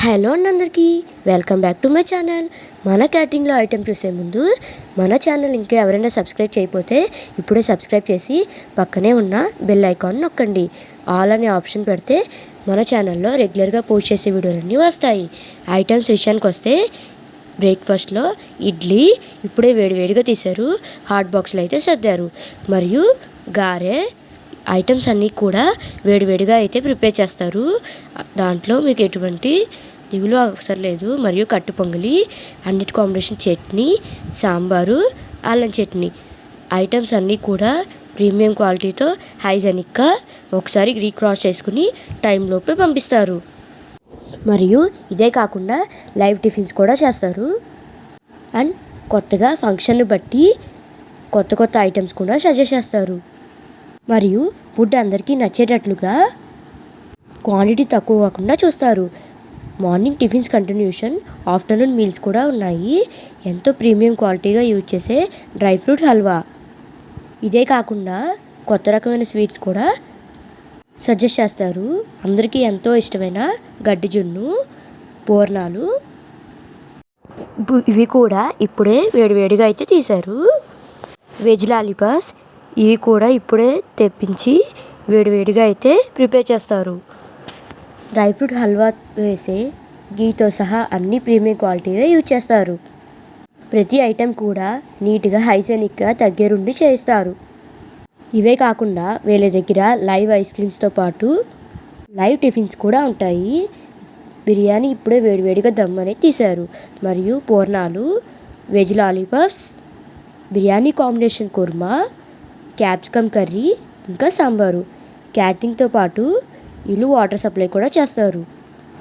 Hello అందరికీ welcome back to my channel. మన క్యాటరింగ్లో item చూసే ముందు మన ఛానల్ ఇంకా ఎవరైనా సబ్స్క్రైబ్ చేయకపోతే ఇప్పుడే సబ్స్క్రైబ్ చేసి పక్కనే ఉన్న బెల్ ఐకాన్ నొక్కండి. ఆల్ అనే ఆప్షన్ పెడితే మన ఛానల్లో రెగ్యులర్గా పోస్ట్ చేసే వీడియోలన్నీ వస్తాయి. ఐటమ్స్ విషయానికి వస్తే బ్రేక్ఫాస్ట్లో ఇడ్లీ ఇప్పుడే వేడివేడిగా తీశారు, హాట్ బాక్స్లో అయితే సర్దారు. మరియు గారె ఐటమ్స్ అన్నీ కూడా వేడివేడిగా అయితే ప్రిపేర్ చేస్తారు. దాంట్లో మీకు ఎటువంటి దిగులు అవసరం లేదు. మరియు కట్టు పొంగలి, అన్నిటి కాంబినేషన్ చట్నీ, సాంబారు, అల్లం చట్నీ ఐటమ్స్ అన్నీ కూడా ప్రీమియం క్వాలిటీతో హైజెనిక్గా ఒకసారి రీక్రాస్ చేసుకుని టైంలోపే పంపిస్తారు. మరియు ఇదే కాకుండా లైవ్ టిఫిన్స్ కూడా చేస్తారు. అండ్ కొత్తగా ఫంక్షన్ను బట్టి కొత్త ఐటమ్స్ కూడా సజెస్ట్ చేస్తారు. మరియు ఫుడ్ అందరికీ నచ్చేటట్లుగా క్వాంటిటీ తక్కువ కాకుండా చూస్తారు. Morning tiffins continuation, afternoon meals కూడా ఉన్నాయి. ఎంతో ప్రీమియం క్వాలిటీగా యూజ్ చేసే డ్రై ఫ్రూట్ హల్వా. ఇదే కాకుండా కొత్త రకమైన స్వీట్స్ కూడా సజెస్ట్ చేస్తారు. అందరికీ ఎంతో ఇష్టమైన గడ్డి జున్ను, పూర్ణాలు ఇవి కూడా ఇప్పుడే వేడివేడిగా అయితే తీశారు. వెజ్ లాలీపాప్స్ ఇవి కూడా ఇప్పుడే తెప్పించి వేడివేడిగా అయితే ప్రిపేర్ చేస్తారు. డ్రై ఫ్రూట్ హల్వా వేసే గీతో సహా అన్ని ప్రీమియం క్వాలిటీగా యూజ్ చేస్తారు. ప్రతి ఐటెం కూడా నీట్గా హైజెనిక్గా దగ్గరుండి చేస్తారు. ఇవే కాకుండా వీళ్ళ దగ్గర లైవ్ ఐస్ క్రీమ్స్తో పాటు లైవ్ టిఫిన్స్ కూడా ఉంటాయి. బిర్యానీ ఇప్పుడే వేడివేడిగా దమ్ అనేది తీశారు. మరియు పూర్ణాలు, veg lollipops, biryani combination kurma, capsicum curry, ఇంకా సాంబారు. క్యాటరింగ్తో పాటు వీళ్ళు వాటర్ సప్లై కూడా చేస్తారు.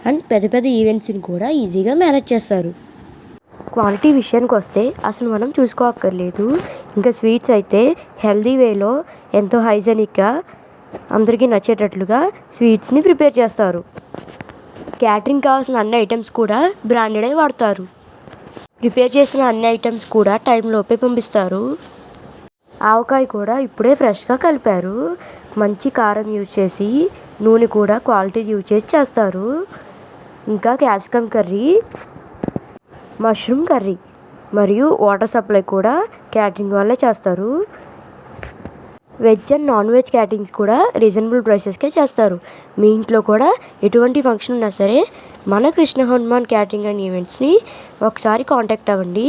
అండ్ పెద్ద ఈవెంట్స్ని కూడా ఈజీగా మేనేజ్ చేస్తారు. క్వాలిటీ విషయానికి వస్తే అసలు మనం చూసుకోక్కర్లేదు. ఇంకా స్వీట్స్ అయితే హెల్దీ వేలో ఎంతో హైజెనిక్గా అందరికీ నచ్చేటట్లుగా స్వీట్స్ని ప్రిపేర్ చేస్తారు. క్యాటరింగ్ కావాల్సిన అన్ని ఐటమ్స్ కూడా బ్రాండెడే వాడతారు. ప్రిపేర్ చేసిన అన్ని ఐటమ్స్ కూడా టైంలోపే పంపిస్తారు. ఆవకాయ కూడా ఇప్పుడే ఫ్రెష్గా కలిపారు. మంచి కారం యూజ్ చేసి, నూనె కూడా క్వాలిటీ యూజ్ చేసి చేస్తారు. ఇంకా క్యాప్సికమ్ కర్రీ, మష్రూమ్ కర్రీ మరియు వాటర్ సప్లై కూడా క్యాటరింగ్ వాళ్ళే చేస్తారు. Veg and non veg caterings కూడా రీజనబుల్ ప్రైసెస్కే చేస్తారు. మీ ఇంట్లో కూడా ఎటువంటి ఫంక్షన్ ఉన్నా సరే మన కృష్ణ హనుమాన్ క్యాటరింగ్ అండ్ ఈవెంట్స్ని ఒకసారి కాంటాక్ట్ అవ్వండి.